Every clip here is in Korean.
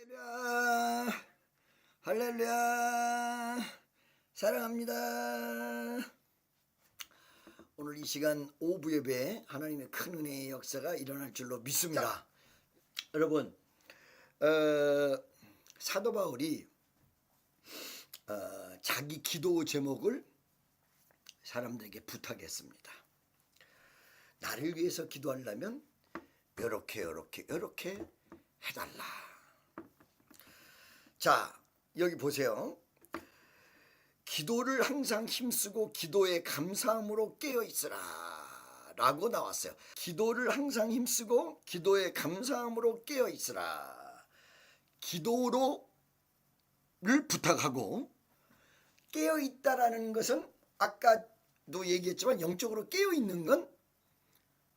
할렐루야, 할렐루야, 사랑합니다. 오늘 이 시간 오부 예배에 하나님의 큰 은혜의 역사가 일어날 줄로 믿습니다. 여러분, 사도 바울이 자기 기도 제목을 사람들에게 부탁했습니다. 나를 위해서 기도하려면 요렇게 해달라. 자, 여기 보세요. 기도를 항상 힘쓰고 기도에 감사함으로 깨어있으라 라고 나왔어요. 기도를 항상 힘쓰고 기도에 감사함으로 깨어있으라. 기도를 부탁하고 깨어있다라는 것은 아까도 얘기했지만 영적으로 깨어있는 건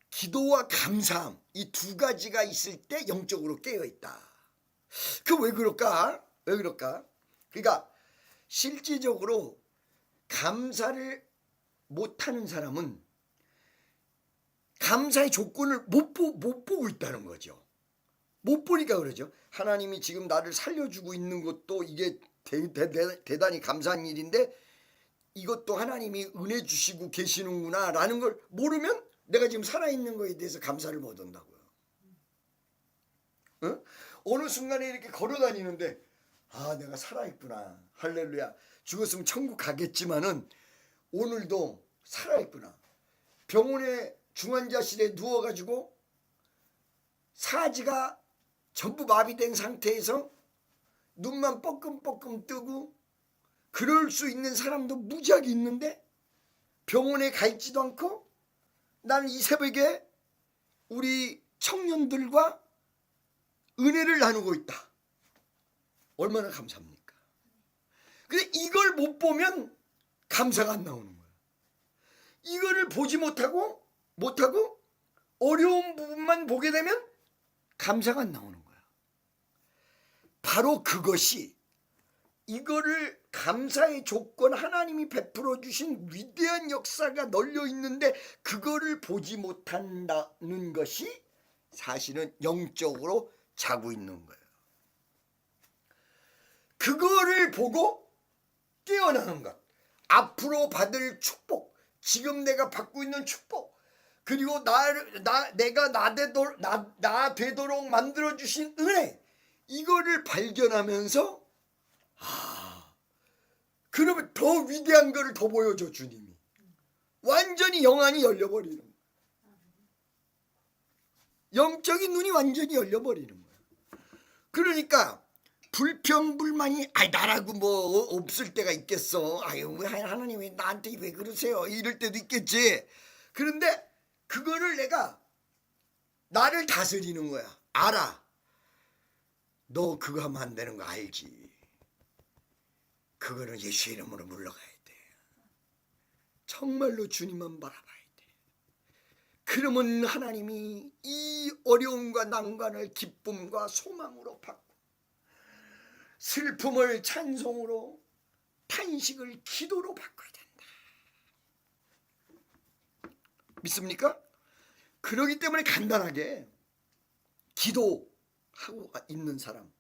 기도와 감사함 이 두 가지가 있을 때 영적으로 깨어있다. 그 왜 그럴까? 왜 그럴까? 그러니까 실질적으로 감사를 못하는 사람은 감사의 조건을 못 보고 있다는 거죠. 못 보니까 그러죠. 하나님이 지금 나를 살려주고 있는 것도 이게 대단히 감사한 일인데 이것도 하나님이 은혜 주시고 계시는구나 라는 걸 모르면 내가 지금 살아있는 거에 대해서 감사를 못 한다고요. 응? 어느 순간에 이렇게 걸어다니는데 내가 살아있구나. 할렐루야. 죽었으면 천국 가겠지만은 오늘도 살아있구나. 병원에 중환자실에 누워가지고 사지가 전부 마비된 상태에서 눈만 뻐끔뻐끔 뜨고 그럴 수 있는 사람도 무지하게 있는데 병원에 가 있지도 않고 나는 이 새벽에 우리 청년들과 은혜를 나누고 있다. 얼마나 감사합니까? 근데 이걸 못 보면 감사가 안 나오는 거예요. 이거를 보지 못하고 어려운 부분만 보게 되면 감사가 안 나오는 거야. 바로 그것이 이거를 감사의 조건 하나님이 베풀어 주신 위대한 역사가 널려 있는데 그거를 보지 못한다는 것이 사실은 영적으로 자고 있는 거예요. 그거를 보고 깨어나는 것, 앞으로 받을 축복, 지금 내가 받고 있는 축복, 그리고 내가 나 되도록 만들어 주신 은혜, 이거를 발견하면서 그러면 더 위대한 거를 더 보여줘 주님이. 완전히 영안이 열려버리는 거예요. 영적인 눈이 완전히 열려버리는 거예요. 그러니까 불평불만이 나라고 뭐 없을 때가 있겠어. 왜 하나님이 나한테 왜 그러세요? 이럴 때도 있겠지. 그런데 그거를 내가 나를 다스리는 거야. 알아. 너 그거 하면 안 되는 거 알지. 그거는 예수 이름으로 물러가야 돼. 정말로 주님만 바라봐야 돼. 그러면 하나님이 이 어려움과 난관을 기쁨과 소망으로 바꾸고 슬픔을 찬송으로 탄식을 기도로 바꿔야 된다. 믿습니까? 그러기 때문에 간단하게 기도하고 있는 사람,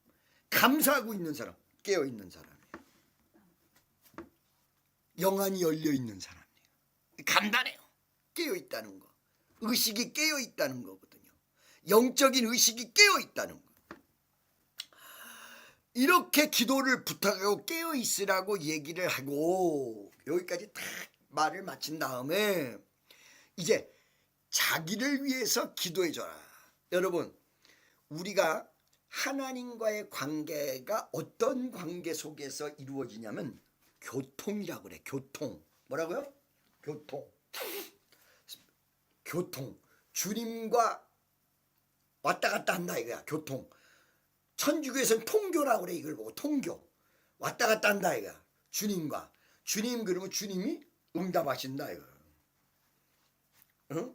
감사하고 있는 사람, 깨어있는 사람이에요. 영안이 열려있는 사람이에요. 간단해요. 깨어있다는 거. 의식이 깨어있다는 거거든요. 영적인 의식이 깨어있다는 거. 이렇게 기도를 부탁하고 깨어있으라고 얘기를 하고 여기까지 다 말을 마친 다음에 이제 자기를 위해서 기도해줘라. 여러분, 우리가 하나님과의 관계가 어떤 관계 속에서 이루어지냐면 교통이라고 그래. 교통. 뭐라고요? 교통. 주님과 왔다 갔다 한다 이거야. 교통. 천주교에서는 통교라고 그래. 이걸 보고 통교. 왔다 갔다 한다 이거야. 주님과. 주님 그러면 주님이 응답하신다 이거.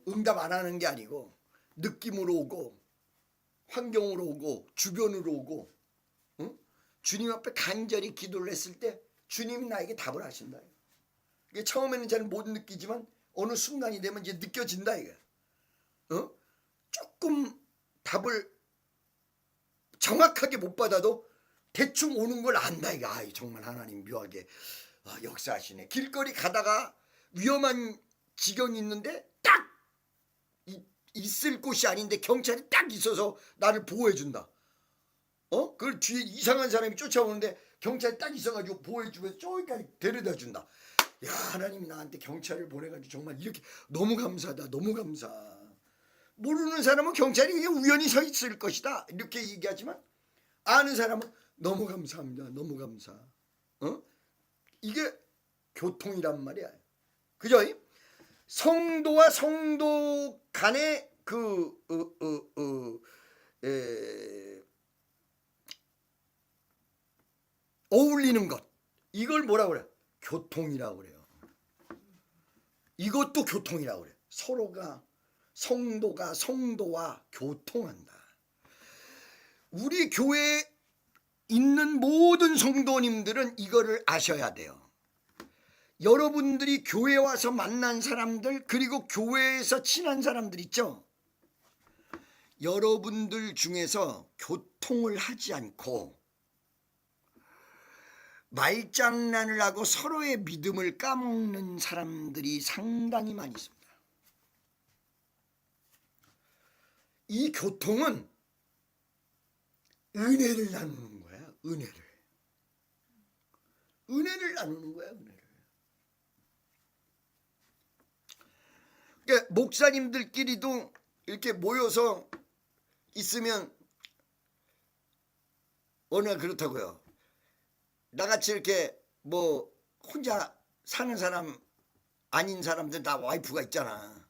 응답 안 하는 게 아니고 느낌으로 오고 환경으로 오고 주변으로 오고 주님 앞에 간절히 기도를 했을 때 주님이 나에게 답을 하신다. 이게 처음에는 잘 못 느끼지만 어느 순간이 되면 이제 느껴진다 이거. 조금 답을 정확하게 못 받아도 대충 오는 걸 안다 이거. 아, 정말 하나님 묘하게 역사하시네. 길거리 가다가 위험한 지경이 있는데 딱 있을 곳이 아닌데 경찰이 딱 있어서 나를 보호해준다. 그걸 뒤에 이상한 사람이 쫓아오는데 경찰이 딱 있어가지고 보호해주면서 저기까지 데려다준다. 야, 하나님이 나한테 경찰을 보내가지고 정말 이렇게 너무 감사하다. 너무 감사. 모르는 사람은 경찰이 그냥 우연히 서 있을 것이다 이렇게 얘기하지만, 아는 사람은 너무 감사합니다. 너무 감사. 이게 교통이란 말이야. 그죠? 성도와 성도 간의 어울리는 것, 이걸 뭐라고 그래? 교통이라고 그래요. 이것도 교통이라고 그래. 서로가, 성도가 성도와 교통한다. 우리 교회에 있는 모든 성도님들은 이거를 아셔야 돼요. 여러분들이 교회 와서 만난 사람들, 그리고 교회에서 친한 사람들 있죠? 여러분들 중에서 교통을 하지 않고 말장난을 하고 서로의 믿음을 까먹는 사람들이 상당히 많이 있습니다. 이 교통은 은혜를 나누는 거야. 은혜를 나누는 거야. 은혜를. 그러니까 목사님들끼리도 이렇게 모여서 있으면 어느 날 그렇다고요. 나같이 이렇게 뭐 혼자 사는 사람 아닌 사람들 다 와이프가 있잖아.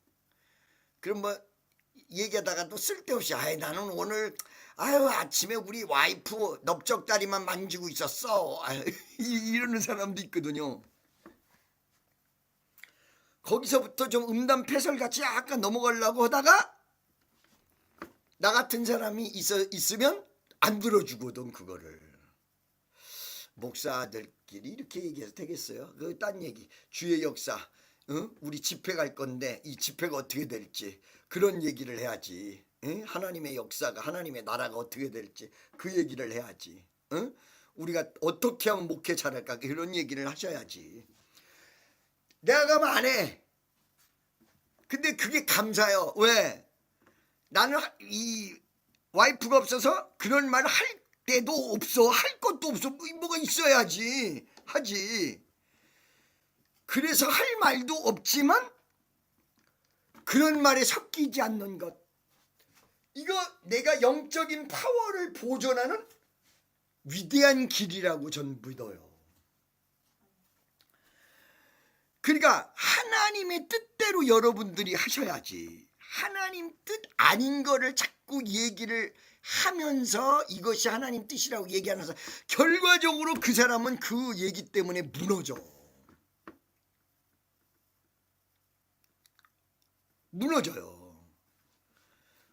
그럼 뭐 얘기하다가 또 쓸데없이 나는 오늘 아침에 우리 와이프 넓적다리만 만지고 있었어. 이러는 사람도 있거든요. 거기서부터 좀 음담패설같이 약간 넘어가려고 하다가 나 같은 사람이 있으면 안 들어주거든. 그거를 목사들끼리 이렇게 얘기해서 되겠어요? 그 딴 얘기, 주의 역사, 우리 집회 갈 건데 이 집회가 어떻게 될지 그런 얘기를 해야지. 하나님의 역사가, 하나님의 나라가 어떻게 될지 그 얘기를 해야지. 우리가 어떻게 하면 목회 잘할까 그런 얘기를 하셔야지. 내가 가면 안 해. 근데 그게 감사해요. 왜? 나는 이 와이프가 없어서 그런 말을 할 때도 없어. 할 것도 없어. 뭐가 있어야지 하지. 그래서 할 말도 없지만 그런 말에 섞이지 않는 것, 이거 내가 영적인 파워를 보존하는 위대한 길이라고 전 믿어요. 그러니까 하나님의 뜻대로 여러분들이 하셔야지. 하나님 뜻 아닌 거를 자꾸 얘기를 하면서 이것이 하나님 뜻이라고 얘기하면서 결과적으로 그 사람은 그 얘기 때문에 무너져. 무너져요.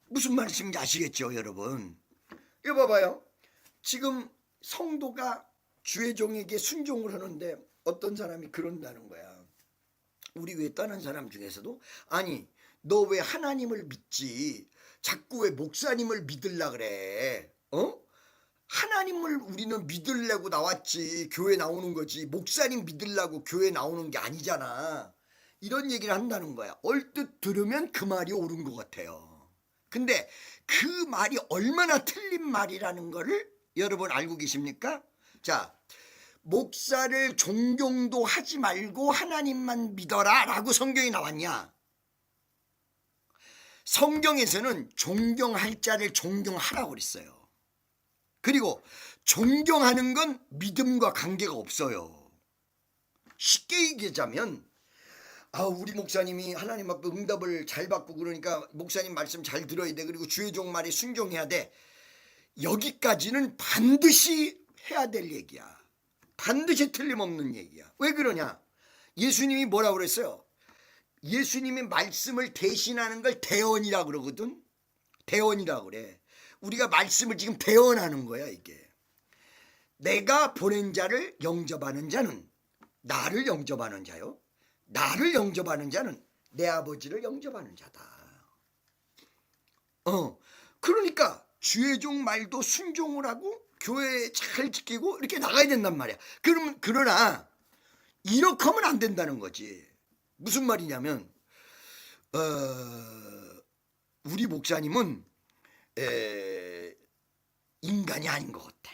무슨 말씀인지 아시겠죠, 여러분? 이거 봐봐요. 지금 성도가 주의 종에게 순종을 하는데 어떤 사람이 그런다는 거야. 우리 왜 다른 사람 중에서도 아니 너 왜 하나님을 믿지? 자꾸 왜 목사님을 믿으려 그래? 하나님을 우리는 믿으려고 나왔지. 교회 나오는 거지. 목사님 믿으려고 교회 나오는 게 아니잖아. 이런 얘기를 한다는 거야. 얼뜻 들으면 그 말이 옳은 것 같아요. 근데 그 말이 얼마나 틀린 말이라는 거를 여러분 알고 계십니까? 자, 목사를 존경도 하지 말고 하나님만 믿어라 라고 성경이 나왔냐? 성경에서는 존경할 자를 존경하라고 그랬어요. 그리고 존경하는 건 믿음과 관계가 없어요. 쉽게 얘기하자면 우리 목사님이 하나님 앞에 응답을 잘 받고 그러니까 목사님 말씀 잘 들어야 돼. 그리고 주의 종 말에 순종해야 돼. 여기까지는 반드시 해야 될 얘기야. 반드시 틀림없는 얘기야. 왜 그러냐? 예수님이 뭐라고 그랬어요? 예수님의 말씀을 대신하는 걸 대언이라고 그러거든. 대언이라고 그래. 우리가 말씀을 지금 대언하는 거야. 이게 내가 보낸 자를 영접하는 자는 나를 영접하는 자요, 나를 영접하는 자는 내 아버지를 영접하는 자다. 그러니까 주의종 말도 순종을 하고 교회 잘 지키고 이렇게 나가야 된단 말이야. 그러나 이렇게 하면 안 된다는 거지. 무슨 말이냐면 우리 목사님은 인간이 아닌 것 같아.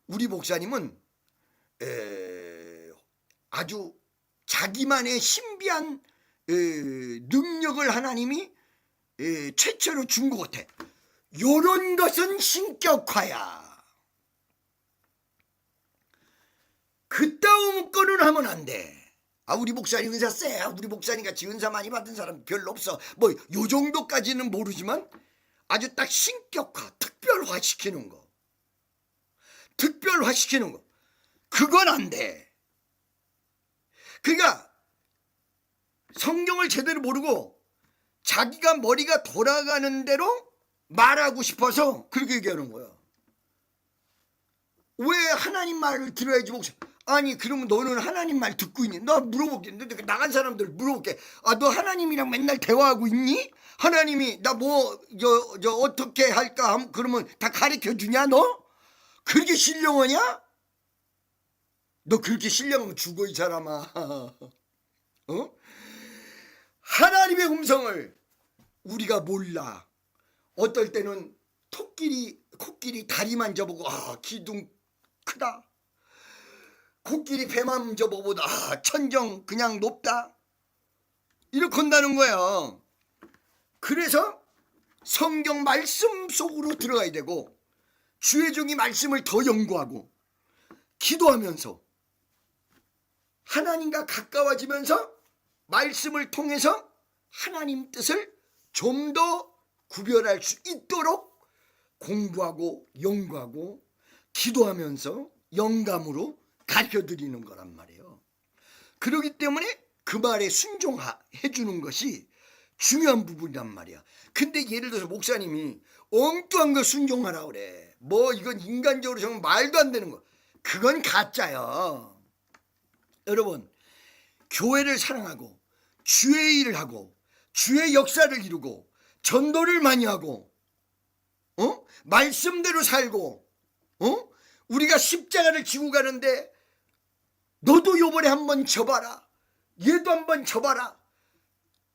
우리 목사님은 아주 자기만의 신비한 능력을 하나님이 최초로 준 것 같아. 요런 것은 신격화야. 그따위 거는 하면 안 돼. 우리 목사님 은사 쎄. 우리 목사님 같이 은사 많이 받은 사람 별로 없어. 뭐 요 정도까지는 모르지만 아주 딱 신격화, 특별화시키는 거. 특별화시키는 거. 그건 안 돼. 그러니까 성경을 제대로 모르고 자기가 머리가 돌아가는 대로 말하고 싶어서 그렇게 얘기하는 거야. 왜 하나님 말을 들어야지 목사? 아니 그러면 너는 하나님 말 듣고 있니? 나 물어볼게. 나간 사람들 물어볼게. 너 하나님이랑 맨날 대화하고 있니? 하나님이 나 뭐 저 어떻게 할까? 그러면 다 가르쳐 주냐 너? 그렇게 신령하냐? 너 그렇게 신령하면 죽어 이 사람아. 하나님의 음성을 우리가 몰라. 어떨 때는 코끼리 다리만 접보고 기둥 크다. 코끼리 배만 접어보고 천정 그냥 높다. 이렇게 한다는 거야. 그래서 성경 말씀 속으로 들어가야 되고 주의 종이 말씀을 더 연구하고 기도하면서 하나님과 가까워지면서 말씀을 통해서 하나님 뜻을 좀 더 구별할 수 있도록 공부하고 연구하고 기도하면서 영감으로 가르쳐드리는 거란 말이에요. 그렇기 때문에 그 말에 순종해 주는 것이 중요한 부분이란 말이야. 근데 예를 들어서 목사님이 엉뚱한 거 순종하라 그래. 뭐 이건 인간적으로 정말 말도 안 되는 거. 그건 가짜야. 여러분 교회를 사랑하고 주의 일을 하고 주의 역사를 이루고 전도를 많이 하고 말씀대로 살고 우리가 십자가를 지고 가는데 너도 요번에 한번 져봐라. 얘도 한번 져봐라.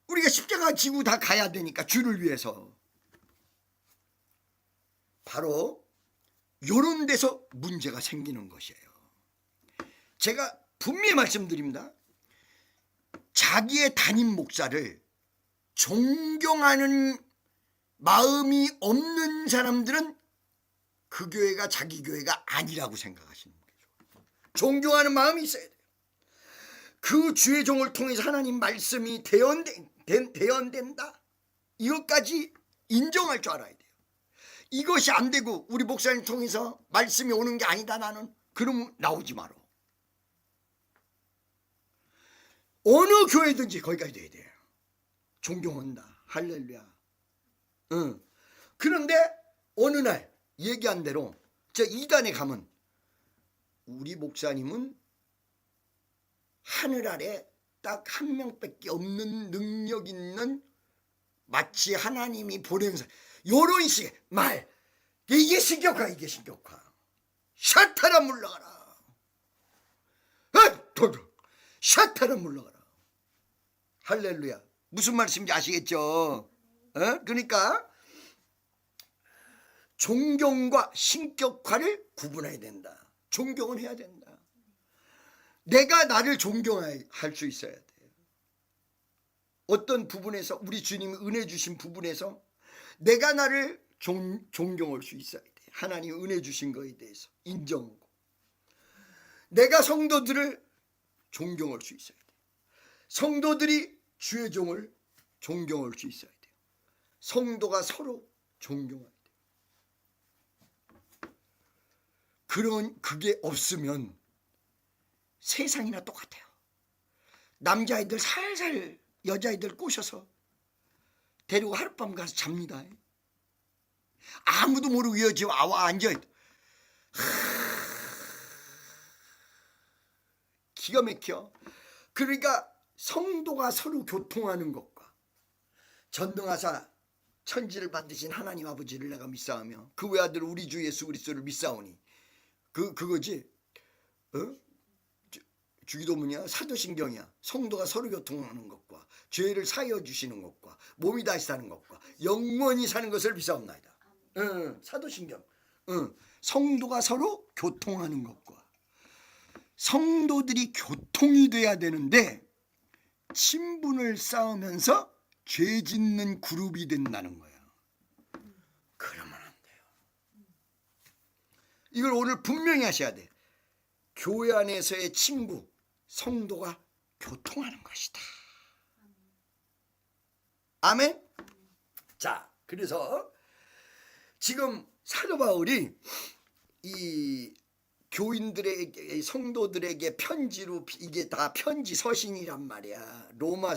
우리가 십자가 지고 다 가야 되니까 주를 위해서. 바로 요런 데서 문제가 생기는 것이에요. 제가 분명히 말씀드립니다. 자기의 담임 목사를 존경하는 마음이 없는 사람들은 그 교회가 자기 교회가 아니라고 생각하시는 거죠. 존경하는 마음이 있어야 돼요. 그 주의 종을 통해서 하나님 말씀이 대언된다. 이것까지 인정할 줄 알아야 돼요. 이것이 안 되고 우리 목사님 통해서 말씀이 오는 게 아니다 나는. 그럼 나오지 마라. 어느 교회든지 거기까지 돼야 돼요. 존경한다. 할렐루야. 그런데 어느 날 얘기한 대로 저 이단에 가면 우리 목사님은 하늘 아래 딱 한 명밖에 없는 능력 있는 마치 하나님이 보낸 사람 요런 식의 말. 이게 신격화. 이게 신격화. 샤타라 물러가라. 샤타라 물러가라. 할렐루야. 무슨 말씀인지 아시겠죠? 그러니까 존경과 신격화를 구분해야 된다. 존경은 해야 된다. 내가 나를 존경할 수 있어야 돼. 어떤 부분에서 우리 주님이 은혜 주신 부분에서 내가 나를 존경할 수 있어야 돼. 하나님 은혜 주신 거에 대해서 인정하고 내가 성도들을 존경할 수 있어야 돼. 성도들이 주의 종을 존경할 수 있어야 돼요. 성도가 서로 존경해야 돼요. 그게 없으면 세상이나 똑같아요. 남자애들 살살 여자애들 꼬셔서 데리고 하룻밤 가서 잡니다. 아무도 모르고 여지고 앉아있다. 기가 막혀. 그러니까 성도가 서로 교통하는 것과 전능하사 천지를 만드신 하나님 아버지를 내가 믿사오며 그 외아들 우리 주 예수 그리스도를 믿사오니 그거지. 주기도문이야, 사도신경이야. 성도가 서로 교통하는 것과 죄를 사하여 주시는 것과 몸이 다시 사는 것과 영원히 사는 것을 믿사옵나이다. 사도신경. 성도가 서로 교통하는 것과 성도들이 교통이 돼야 되는데 친분을 쌓으면서 죄 짓는 그룹이 된다는 거야. 그러면 안 돼요. 이걸 오늘 분명히 하셔야 돼. 교회 안에서의 친구, 성도가 교통하는 것이다. 아멘? 자, 그래서 지금 사도 바울이 이 교인들에게, 성도들에게 편지로, 이게 다 편지 서신이란 말이야. 로마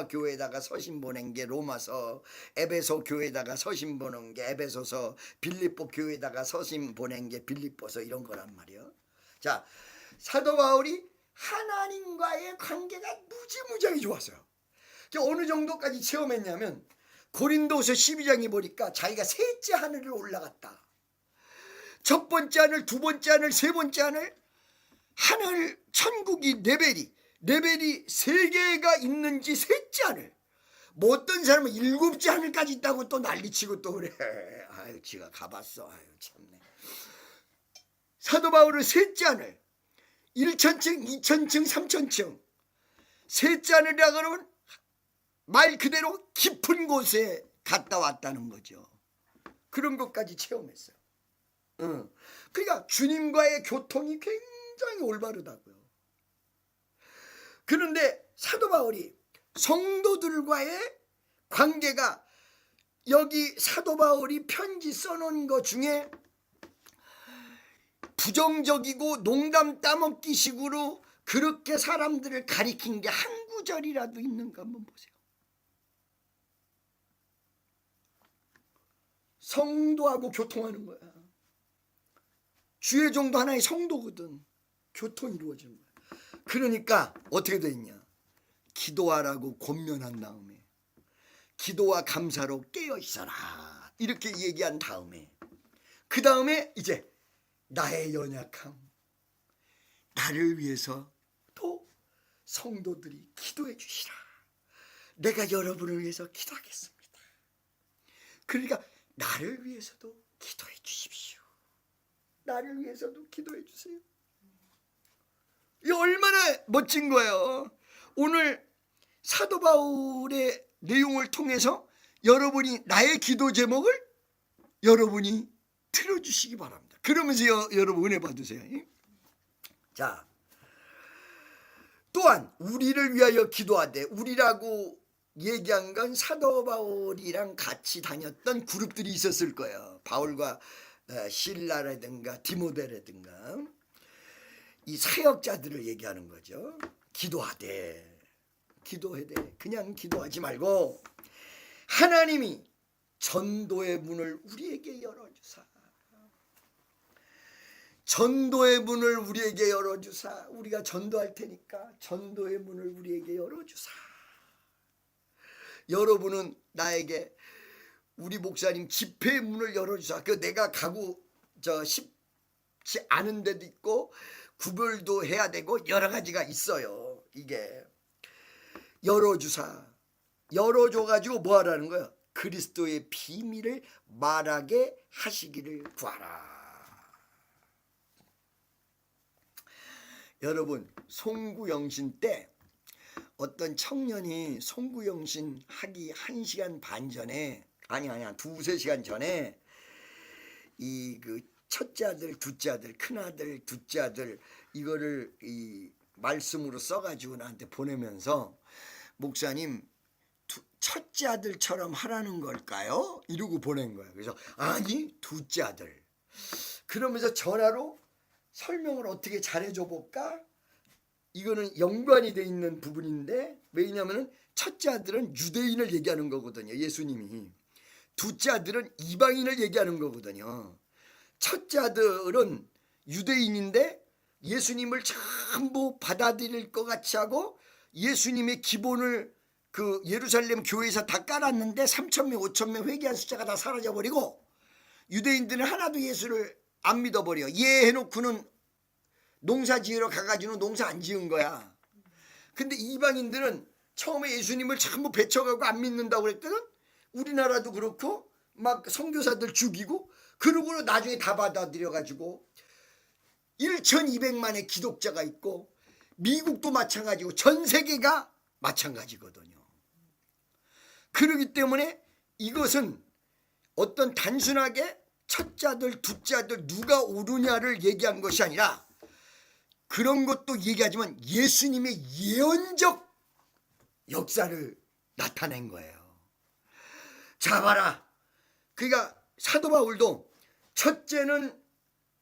교회에다가 서신 보낸 게 로마서, 에베소 교회에다가 서신 보낸 게 에베소서, 빌립보 교회에다가 서신 보낸 게 빌립보서, 이런 거란 말이야. 자, 사도 바울이 하나님과의 관계가 무지무지하게 좋았어요. 어느 정도까지 체험했냐면 고린도서 12장에 보니까 자기가 셋째 하늘을 올라갔다. 첫 번째 하늘, 두 번째 하늘, 세 번째 하늘 천국이 레벨이 세 개가 있는지 셋째 하늘. 뭐 어떤 사람은 일곱째 하늘까지 있다고 또 난리치고 또 그래. 아유, 지가 가봤어. 아유, 참네. 사도 바울은 셋째 하늘, 1천층, 2천층, 3천층. 셋째 하늘이라 그러면 말 그대로 깊은 곳에 갔다 왔다는 거죠. 그런 것까지 체험했어요. 그러니까 주님과의 교통이 굉장히 올바르다고요. 그런데 사도 바울이 성도들과의 관계가, 여기 사도 바울이 편지 써놓은 것 중에 부정적이고 농담 따먹기 식으로 그렇게 사람들을 가리킨 게 한 구절이라도 있는가 한번 보세요. 성도하고 교통하는 거야. 주의 종도 하나의 성도거든. 교통이 이루어지는 거야. 그러니까 어떻게 돼 있냐. 기도하라고 권면한 다음에 기도와 감사로 깨어 있어라, 이렇게 얘기한 다음에 그 다음에 이제 나의 연약함, 나를 위해서 또 성도들이 기도해 주시라. 내가 여러분을 위해서 기도하겠습니다. 그러니까 나를 위해서도 기도해 주십시오. 나를 위해서도 기도해 주세요. 이 얼마나 멋진 거예요. 오늘 사도 바울의 내용을 통해서 여러분이 나의 기도 제목을 여러분이 틀어주시기 바랍니다. 그러면서 여러분 은혜 받으세요. 자, 또한 우리를 위하여 기도하되, 우리라고 얘기한 건 사도 바울이랑 같이 다녔던 그룹들이 있었을 거예요. 바울과 실라라든가 디모데라든가 이 사역자들을 얘기하는 거죠. 기도하되, 그냥 기도하지 말고 하나님이 전도의 문을 우리에게 열어주사, 전도의 문을 우리에게 열어주사, 우리가 전도할 테니까 전도의 문을 우리에게 열어주사. 여러분은 나에게 우리 목사님 집회의 문을 열어주사. 그 내가 가고 쉽지 않은 데도 있고 구별도 해야 되고 여러 가지가 있어요. 이게 열어주사, 열어줘가지고 뭐 하라는 거야? 그리스도의 비밀을 말하게 하시기를 구하라. 여러분, 송구영신 때 어떤 청년이 송구영신 하기 1시간 반 전에, 아니야 두세 시간 전에 이 그 첫째 아들, 둘째 아들, 큰아들, 둘째 아들 이거를 이 말씀으로 써가지고 나한테 보내면서 목사님 첫째 아들처럼 하라는 걸까요? 이러고 보낸 거야. 그래서 아니 둘째 아들. 그러면서 전화로 설명을 어떻게 잘해줘 볼까? 이거는 연관이 돼 있는 부분인데, 왜냐하면 첫째 아들은 유대인을 얘기하는 거거든요. 예수님이. 둘째 아들은 이방인을 얘기하는 거거든요. 첫째 아들은 유대인인데 예수님을 전부 받아들일 것 같이 하고 예수님의 기본을 그 예루살렘 교회에서 다 깔았는데 3,000명 5,000명 회개한 숫자가 다 사라져버리고 유대인들은 하나도 예수를 안 믿어버려. 예 해놓고는 농사 지으러 가가지고 농사 안 지은 거야. 근데 이방인들은 처음에 예수님을 전부 배척하고 안 믿는다고 그랬거든. 우리나라도 그렇고 막 선교사들 죽이고 그러고 나중에 다 받아들여가지고 1,200만의 기독자가 있고 미국도 마찬가지고 전 세계가 마찬가지거든요. 그렇기 때문에 이것은 어떤 단순하게 첫자들 둘자들 누가 오르냐를 얘기한 것이 아니라 그런 것도 얘기하지만 예수님의 예언적 역사를 나타낸 거예요. 자 봐라. 그러니까 사도 바울도 첫째는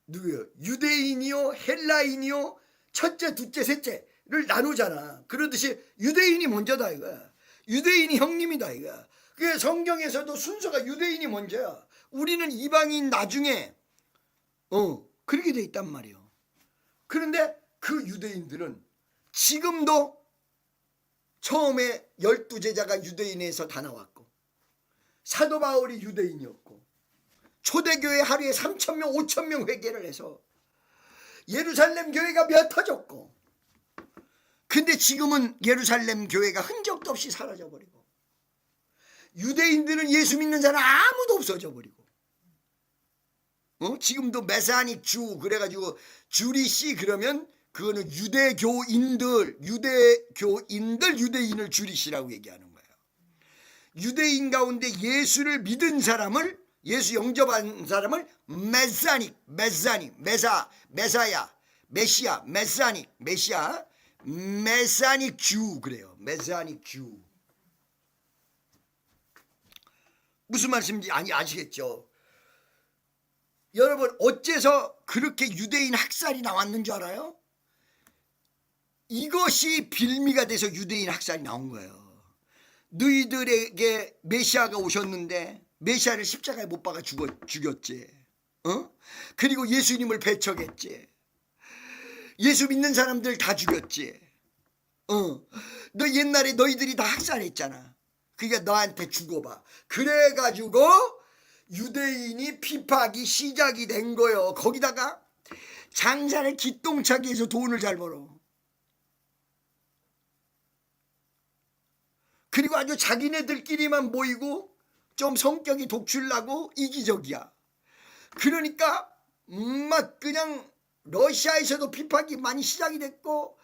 누구예요? 유대인이요 헬라인이요 첫째 둘째 셋째를 나누잖아. 그러듯이 유대인이 먼저다 이거야. 유대인이 형님이다 이거야. 그 성경에서도 순서가 유대인이 먼저야. 우리는 이방인 나중에 그렇게 돼 있단 말이에요. 그런데 그 유대인들은 지금도 처음에 12제자가 유대인에서 다 나왔고 사도 바울이 유대인이었고 초대교회 하루에 3,000명 5,000명 회개를 해서 예루살렘 교회가 몇 터졌고 근데 지금은 예루살렘 교회가 흔적도 없이 사라져버리고 유대인들은 예수 믿는 사람 아무도 없어져 버리고 지금도 메사닉 주 그래가지고 주리씨 그러면 그거는 유대인을 유대인을 주리씨라고 얘기하는 거예요. 유대인 가운데 예수를 믿은 사람을 예수 영접한 사람을 메사야 메사닉 주 그래요. 메사닉 주 무슨 말씀인지 아시겠죠? 여러분 어째서 그렇게 유대인 학살이 나왔는 줄 알아요? 이것이 빌미가 돼서 유대인 학살이 나온 거예요. 너희들에게 메시아가 오셨는데 메시아를 십자가에 못 박아 죽였지. 그리고 예수님을 배척했지. 예수 믿는 사람들 다 죽였지. 너 옛날에 너희들이 다 학살했잖아. 그러니까 너한테 죽어봐. 그래가지고 유대인이 피파하기 시작이 된 거예요. 거기다가 장사를 기똥차게 해서 돈을 잘 벌어. 그리고 아주 자기네들끼리만 모이고 좀 성격이 독출나고 이기적이야. 그러니까 막 그냥 러시아에서도 피파하기 많이 시작이 됐고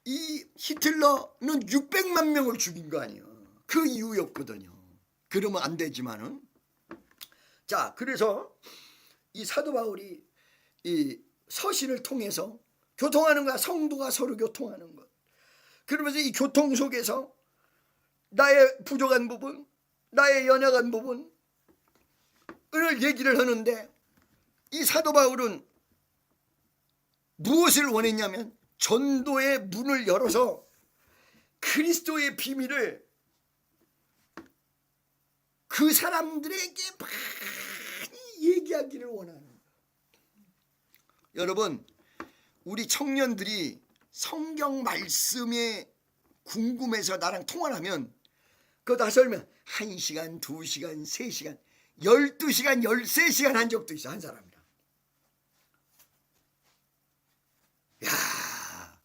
이 히틀러는 600만 명을 죽인 거 아니에요. 그 이유였거든요. 그러면 안 되지만은 자 그래서 이 사도 바울이 이 서신을 통해서 교통하는 거야. 성도가 서로 교통하는 것. 그러면서 이 교통 속에서 나의 부족한 부분 나의 연약한 부분을 얘기를 하는데 이 사도 바울은 무엇을 원했냐면 전도의 문을 열어서 그리스도의 비밀을 그 사람들에게 많이 얘기하기를 원하는 거예요. 여러분 우리 청년들이 성경 말씀에 궁금해서 나랑 통화를 하면 그거 다 설명 1시간 2시간 3시간 12시간 13시간 한 적도 있어. 한 사람이랑. 야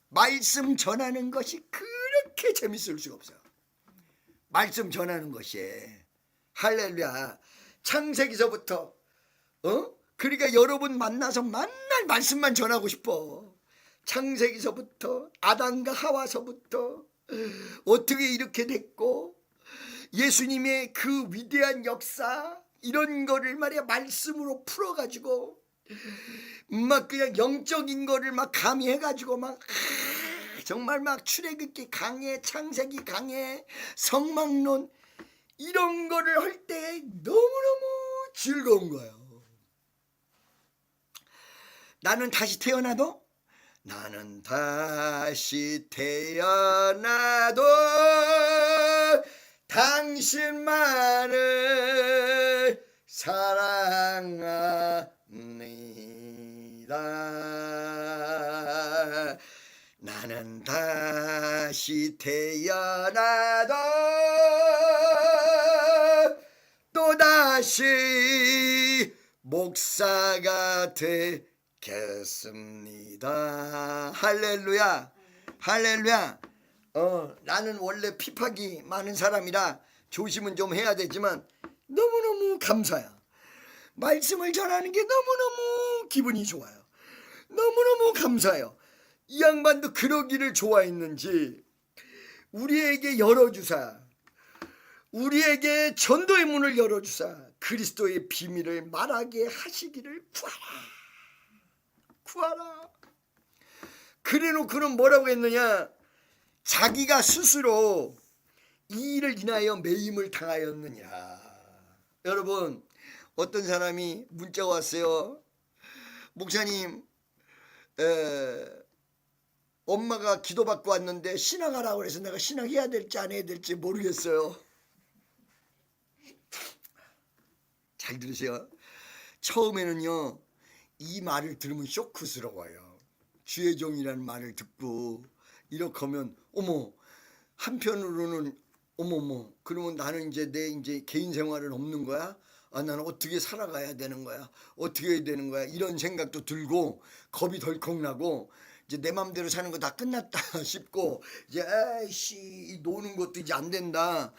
말씀 전하는 것이 그렇게 재밌을 수가 없어요. 말씀 전하는 것이 할렐루야. 창세기서부터 그러니까 여러분 만나서 맨날 말씀만 전하고 싶어. 창세기서부터 아담과 하와서부터 어떻게 이렇게 됐고 예수님의 그 위대한 역사 이런 거를 말이야 말씀으로 풀어가지고 막 그냥 영적인 거를 막 가미해가지고 막 정말 막 출애굽기 강해 창세기 강해 성막론 이런 거를 할 때 너무너무 즐거운 거예요. 나는 다시 태어나도 당신만을 사랑합니다. 나는 다시 태어나도 또다시 목사가 되겠습니다. 할렐루야, 할렐루야. 나는 원래 피팍이 많은 사람이라 조심은 좀 해야 되지만 너무너무 감사야. 말씀을 전하는 게 너무너무 기분이 좋아요. 너무너무 감사해요. 이 양반도 그러기를 좋아했는지 우리에게 열어주사, 우리에게 전도의 문을 열어주사 그리스도의 비밀을 말하게 하시기를 구하라. 그래놓고는 뭐라고 했느냐? 자기가 스스로 이 일을 인하여 매임을 당하였느냐. 여러분, 어떤 사람이 문자가 왔어요. 목사님, 엄마가 기도받고 왔는데 신앙하라고 해서 내가 신앙해야 될지 안 해야 될지 모르겠어요. 잘 들으세요. 처음에는요, 이 말을 들으면 쇼크스러워요. 주의 종이라는 말을 듣고 이렇게 하면 어머, 한편으로는 어머머, 그러면 나는 이제 내 이제 개인 생활은 없는 거야? 아, 나는 어떻게 살아가야 되는 거야? 어떻게 해야 되는 거야? 이런 생각도 들고 겁이 덜컥 나고 이제 내 맘대로 사는 거 다 끝났다 싶고 이제 아이씨 노는 것도 이제 안 된다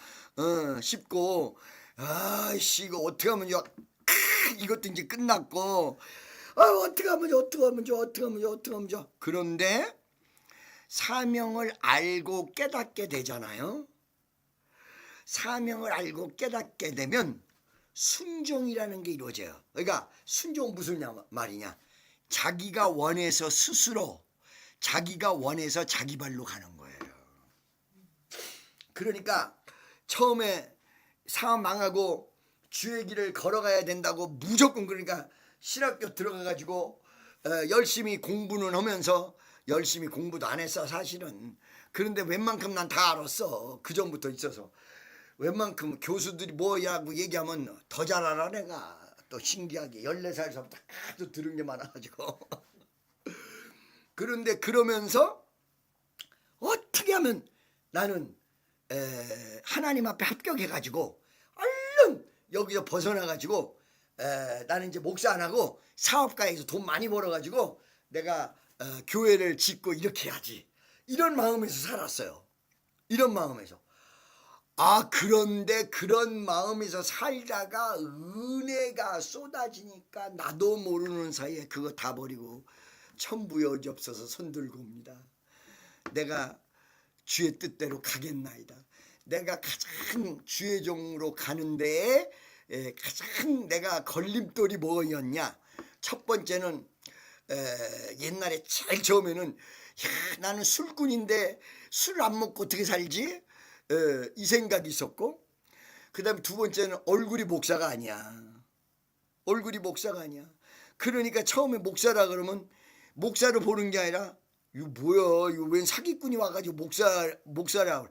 싶고 아이씨 이거 어떻게 하면 이것도 이제 끝났고 어떻게 하면 좋아. 그런데 사명을 알고 깨닫게 되잖아요. 사명을 알고 깨닫게 되면 순종이라는 게 이루어져요. 그러니까 순종은 무슨 말이냐? 자기가 원해서 스스로, 자기가 원해서 자기 발로 가는 거예요. 그러니까 처음에 사업 망하고 주의 길을 걸어가야 된다고 무조건, 그러니까 신학교 들어가가지고 열심히 공부는 하면서 열심히 공부도 안 했어 사실은. 그런데 웬만큼 난 다 알았어. 그 전부터 있어서 웬만큼 교수들이 뭐야고 얘기하면 더 잘 알아. 내가 또 신기하게 14살서부터 또 들은 게 많아가지고 그런데 그러면서 어떻게 하면 나는 하나님 앞에 합격해가지고 얼른 여기서 벗어나가지고 나는 이제 목사 안 하고 사업가에서 돈 많이 벌어가지고 내가 교회를 짓고 이렇게 해야지, 이런 마음에서 살았어요. 이런 마음에서. 그런데 그런 마음에서 살다가 은혜가 쏟아지니까 나도 모르는 사이에 그거 다 버리고 천부여지없어서 손들고 옵니다. 내가 주의 뜻대로 가겠나이다. 내가 가장 주의 종으로 가는데 가장 내가 걸림돌이 뭐였냐? 첫 번째는 옛날에 제일 처음에는 나는 술꾼인데 술 안 먹고 어떻게 살지? 이 생각이 있었고, 그 다음에 두 번째는 얼굴이 목사가 아니야. 얼굴이 목사가 아니야. 그러니까 처음에 목사라 그러면 목사를 보는 게 아니라 이거 뭐야, 이거 웬 사기꾼이 와가지고 목사라.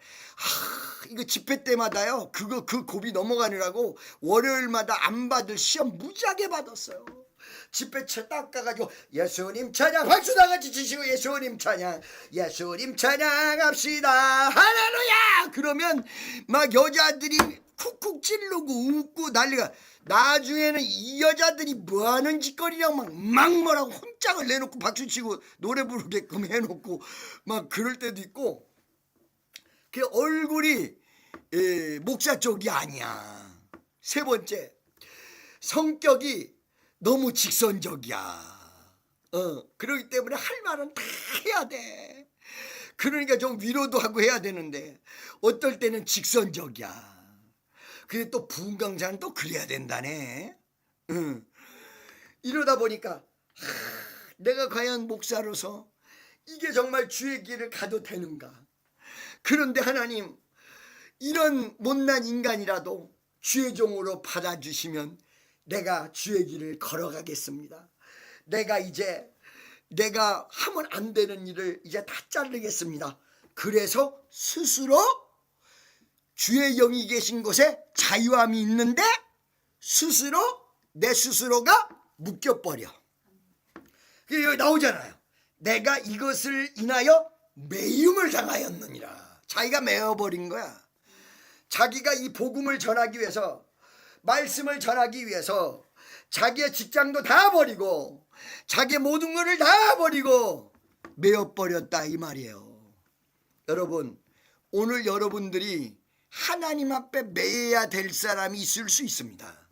이거 집회 때마다요 그 고비 넘어가느라고 월요일마다 안 받을 시험 무지하게 받았어요. 집회차 딱 가가지고 예수님 찬양 박수 다같이 치시고 예수님 찬양 합시다 할렐루야. 그러면 막 여자들이 쿡쿡 찌르고 웃고 난리가. 나중에는 이 여자들이 뭐하는 짓거리냐고 막 뭐라고 혼짝을 내놓고 박수치고 노래 부르게끔 해놓고 막 그럴 때도 있고. 그 얼굴이 목사 쪽이 아니야. 세 번째, 성격이 너무 직선적이야. 그렇기 때문에 할 말은 다 해야 돼. 그러니까 좀 위로도 하고 해야 되는데 어떨 때는 직선적이야. 근데 또 부흥 강사는 또 그래야 된다네. 이러다 보니까 내가 과연 목사로서 이게 정말 주의 길을 가도 되는가? 그런데 하나님, 이런 못난 인간이라도 주의 종으로 받아주시면 내가 주의 길을 걸어가겠습니다. 내가 하면 안 되는 일을 이제 다 자르겠습니다. 그래서 스스로 주의 영이 계신 곳에 자유함이 있는데 내 스스로가 묶여버려. 여기 나오잖아요. 내가 이것을 인하여 매임을 당하였느니라. 자기가 매어버린 거야. 자기가 이 복음을 전하기 위해서, 말씀을 전하기 위해서 자기의 직장도 다 버리고 자기의 모든 것을 다 버리고 매어버렸다 이 말이에요. 여러분, 오늘 여러분들이 하나님 앞에 매여야 될 사람이 있을 수 있습니다.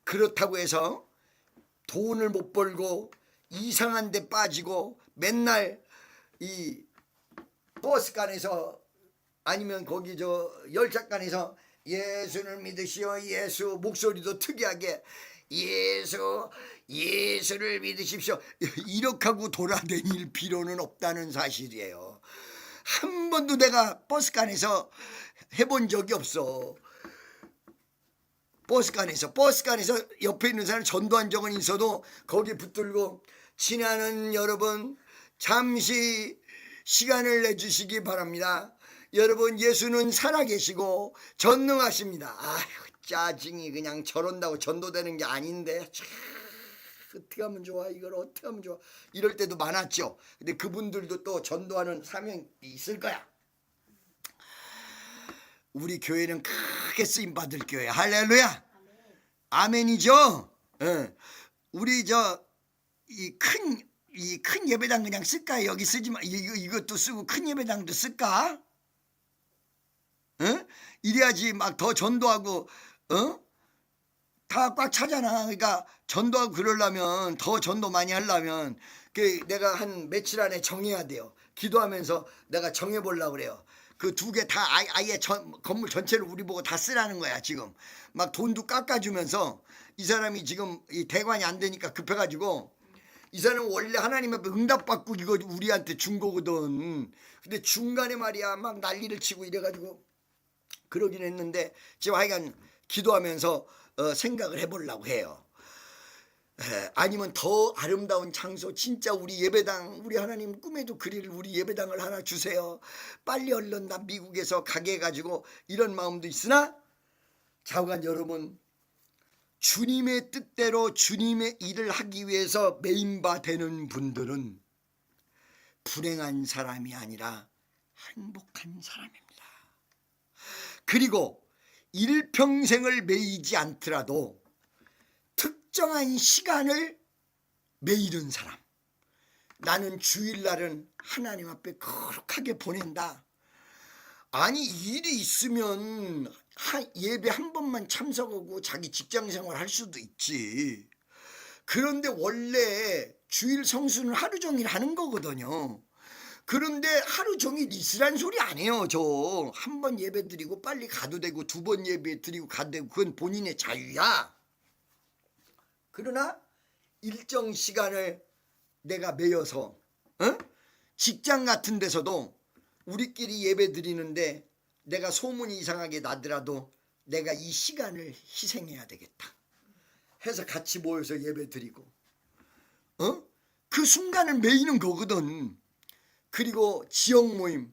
그렇다고 해서 돈을 못 벌고 이상한 데 빠지고 맨날 이 버스간에서 아니면 거기 저 열차간에서 예수를 믿으시오, 예수, 목소리도 특이하게 예수를 믿으십시오, 이렇게 하고 돌아다닐 필요는 없다는 사실이에요. 한 번도 내가 버스간에서 해본 적이 없어. 버스간에서 옆에 있는 사람 전도한 적은 있어도 거기 붙들고 지나는 여러분 잠시 시간을 내주시기 바랍니다. 여러분, 예수는 살아계시고 전능하십니다. 아휴, 짜증이 그냥 저런다고 전도되는 게 아닌데 어떻게 하면 좋아, 이걸 어떻게 하면 좋아, 이럴 때도 많았죠. 근데 그분들도 또 전도하는 사명이 있을 거야. 우리 교회는 크게 쓰임 받을 교회. 할렐루야. 아멘이죠. 예. 우리 이 큰 예배당 그냥 쓸까? 여기 쓰지 마. 이것도 쓰고 큰 예배당도 쓸까? 이래야지 막 더 전도하고 다 꽉 차잖아. 그러니까 전도하고 그러려면, 더 전도 많이 하려면 내가 한 며칠 안에 정해야 돼요. 기도하면서 내가 정해보려고 그래요. 그 두 개 다 아예 건물 전체를 우리 보고 다 쓰라는 거야. 지금 막 돈도 깎아주면서, 이 사람이 지금 이 대관이 안 되니까 급해가지고, 이 사람은 원래 하나님 앞에 응답받고 이거 우리한테 준 거거든. 근데 중간에 말이야 막 난리를 치고 이래가지고 그러긴 했는데, 지금 하여간 기도하면서 생각을 해보려고 해요. 아니면 더 아름다운 장소, 진짜 우리 예배당, 우리 하나님 꿈에도 그릴 우리 예배당을 하나 주세요. 빨리 얼른 나 미국에서 가게 해가지고, 이런 마음도 있으나, 좌우간 여러분, 주님의 뜻대로 주님의 일을 하기 위해서 메인바 되는 분들은 불행한 사람이 아니라 행복한 사람입니다. 그리고 일평생을 매이지 않더라도 특정한 시간을 매이는 사람. 나는 주일날은 하나님 앞에 거룩하게 보낸다. 아니, 일이 있으면 예배 한 번만 참석하고 자기 직장생활 할 수도 있지. 그런데 원래 주일 성수는 하루 종일 하는 거거든요. 그런데 하루 종일 있으란 소리 안 해요. 저 한 번 예배 드리고 빨리 가도 되고, 두 번 예배 드리고 가도 되고, 그건 본인의 자유야. 그러나 일정 시간을 내가 매여서 직장 같은 데서도 우리끼리 예배 드리는데 내가 소문이 이상하게 나더라도 내가 이 시간을 희생해야 되겠다 해서 같이 모여서 예배 드리고, 그 순간을 매이는 거거든. 그리고 지역 모임,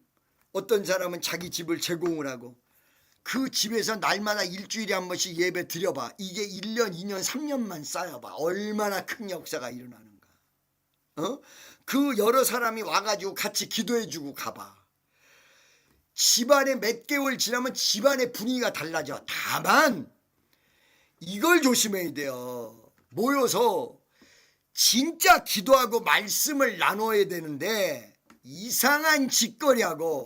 어떤 사람은 자기 집을 제공을 하고 그 집에서 날마다 일주일에 한 번씩 예배 드려봐. 이게 1년, 2년, 3년만 쌓여봐. 얼마나 큰 역사가 일어나는가. 그 여러 사람이 와가지고 같이 기도해주고 가봐. 집안에 몇 개월 지나면 집안의 분위기가 달라져. 다만 이걸 조심해야 돼요. 모여서 진짜 기도하고 말씀을 나눠야 되는데, 이상한 짓거리하고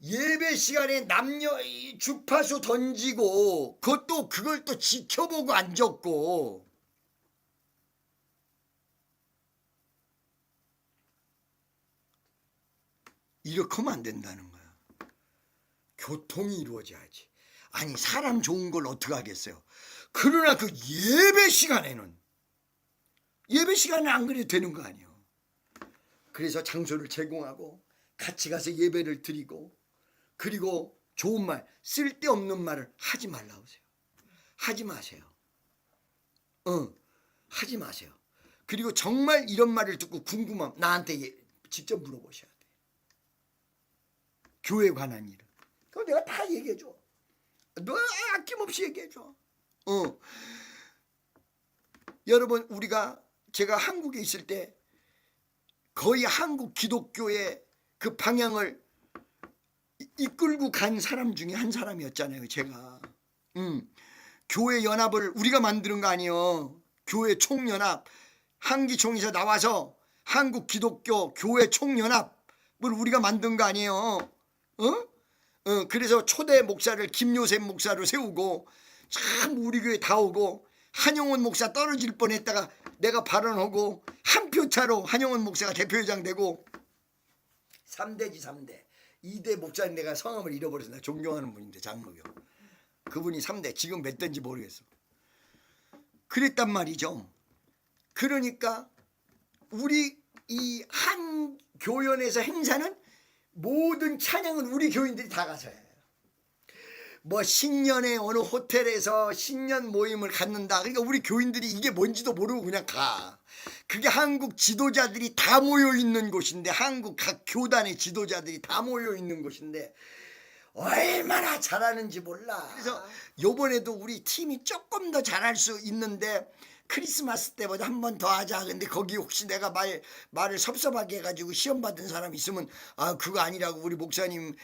예배 시간에 남녀 주파수 던지고 그걸 또 지켜보고 앉았고, 이렇게 하면 안 된다는 거야. 교통이 이루어져야지. 아니, 사람 좋은 걸 어떻게 하겠어요. 그러나 그 예배 시간에는 안 그래도 되는 거 아니에요. 그래서 장소를 제공하고 같이 가서 예배를 드리고, 그리고 좋은 말, 쓸데없는 말을 하지 말라고 하세요. 하지 마세요. 하지 마세요. 그리고 정말 이런 말을 듣고 궁금하면 나한테 직접 물어보셔야 돼. 교회에 관한 일은. 그럼 내가 다 얘기해줘. 너 아낌없이 얘기해줘. 여러분, 제가 한국에 있을 때 거의 한국 기독교의 그 방향을 이끌고 간 사람 중에 한 사람이었잖아요. 제가 교회 연합을 우리가 만드는 거 아니에요. 교회 총연합 한기총에서 나와서 한국 기독교 교회 총연합을 우리가 만든 거 아니에요. 그래서 초대 목사를 김요셉 목사로 세우고 참 우리 교회 다 오고 한용원 목사 떨어질 뻔했다가 내가 발언하고 한 표 차로 한용원 목사가 대표회장 되고 3대지 3대 2대 목사님 내가 성함을 잃어버려서 나 존경하는 분인데 장로교 그분이 3대 지금 몇 대인지 모르겠어. 그랬단 말이죠. 그러니까 우리 이 한 교연에서 행사는 모든 찬양은 우리 교인들이 다 가서 해요. 뭐 신년에 어느 호텔에서 신년 모임을 갖는다. 그러니까 우리 교인들이 이게 뭔지도 모르고 그냥 가. 그게 한국 지도자들이 다 모여 있는 곳인데 한국 각 교단의 지도자들이 다 모여 있는 곳인데 얼마나 잘하는지 몰라. 그래서 요번에도 우리 팀이 조금 더 잘할 수 있는데 크리스마스 때보다 한 번 더 하자. 근데 거기 혹시 내가 말을 섭섭하게 해가지고 시험 받은 사람 있으면 아 그거 아니라고 우리 목사님이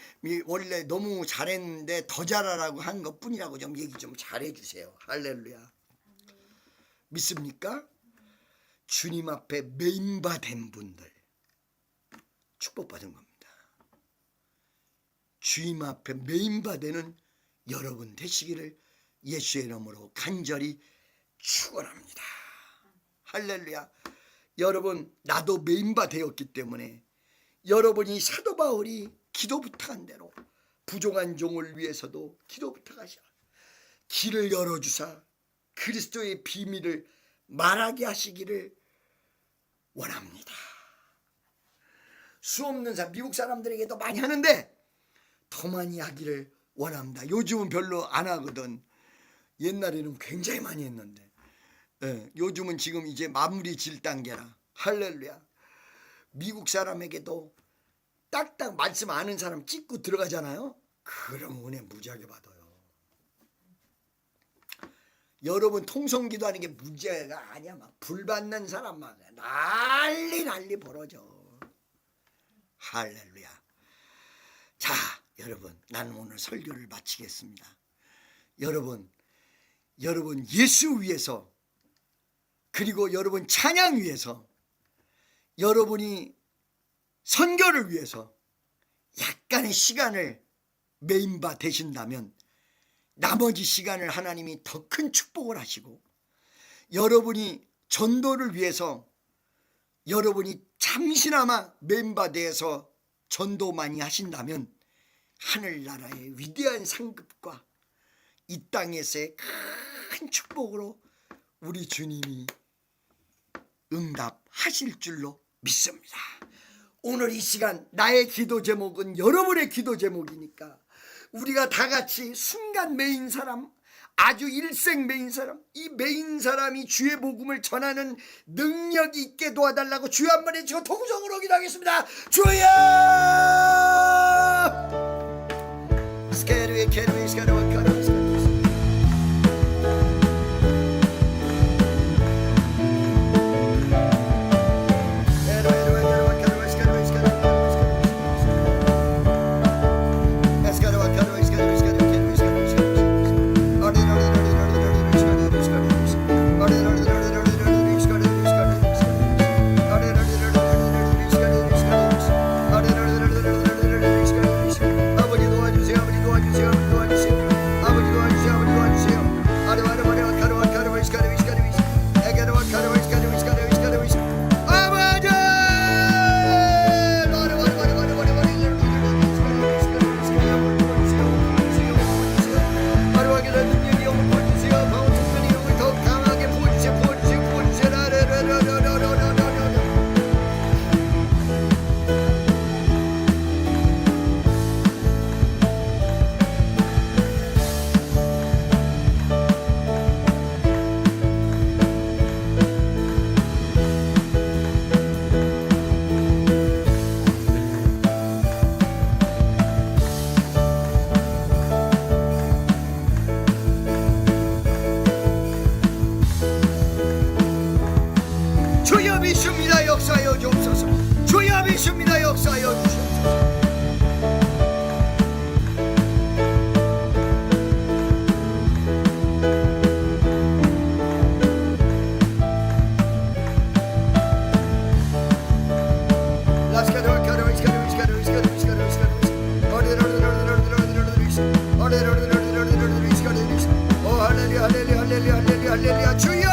원래 너무 잘했는데 더 잘하라고 한 것뿐이라고 좀 얘기 좀 잘해주세요. 할렐루야. 믿습니까? 주님 앞에 메인바된 분들 축복받은 겁니다. 주님 앞에 메인바되는 여러분 되시기를 예수의 이름으로 간절히 축원합니다. 할렐루야. 여러분 나도 메인바 되었기 때문에 여러분이 사도 바울이 기도 부탁한 대로 부족한 종을 위해서도 기도 부탁하시라. 길을 열어주사 그리스도의 비밀을 말하게 하시기를 원합니다. 수없는 사람 미국 사람들에게도 많이 하는데 더 많이 하기를 원합니다. 요즘은 별로 안 하거든. 옛날에는 굉장히 많이 했는데 요즘은 지금 이제 마무리 질 단계라. 할렐루야. 미국 사람에게도 딱딱 말씀 아는 사람 찍고 들어가잖아요. 그럼 은혜 무지하게 받아요. 여러분 통성기도 하는 게 문제가 아니야. 막 불 받는 사람 막 난리 벌어져. 할렐루야. 자 여러분 나는 오늘 설교를 마치겠습니다. 여러분 예수 위해서 그리고 여러분 찬양 위해서 여러분이 선교를 위해서 약간의 시간을 메인바 되신다면 나머지 시간을 하나님이 더 큰 축복을 하시고 여러분이 전도를 위해서 여러분이 잠시나마 메인바 되어서 전도 많이 하신다면 하늘나라의 위대한 상급과 이 땅에서의 큰 축복으로 우리 주님이 응답하실 줄로 믿습니다. 오늘 이 시간 나의 기도 제목은 여러분의 기도 제목이니까 우리가 다 같이 순간 메인 사람 아주 일생 메인 사람 이 메인 사람이 주의 복음을 전하는 능력이 있게 도와달라고 주여 한번 해주고 통성으로 기도하겠습니다. 주여 스케르에 케르에 스케르와 카르 주여 믿습니다. 역사여 주옵소서. 주여 믿습니다. 역사하여 주시옵소서. 할렐루야 주여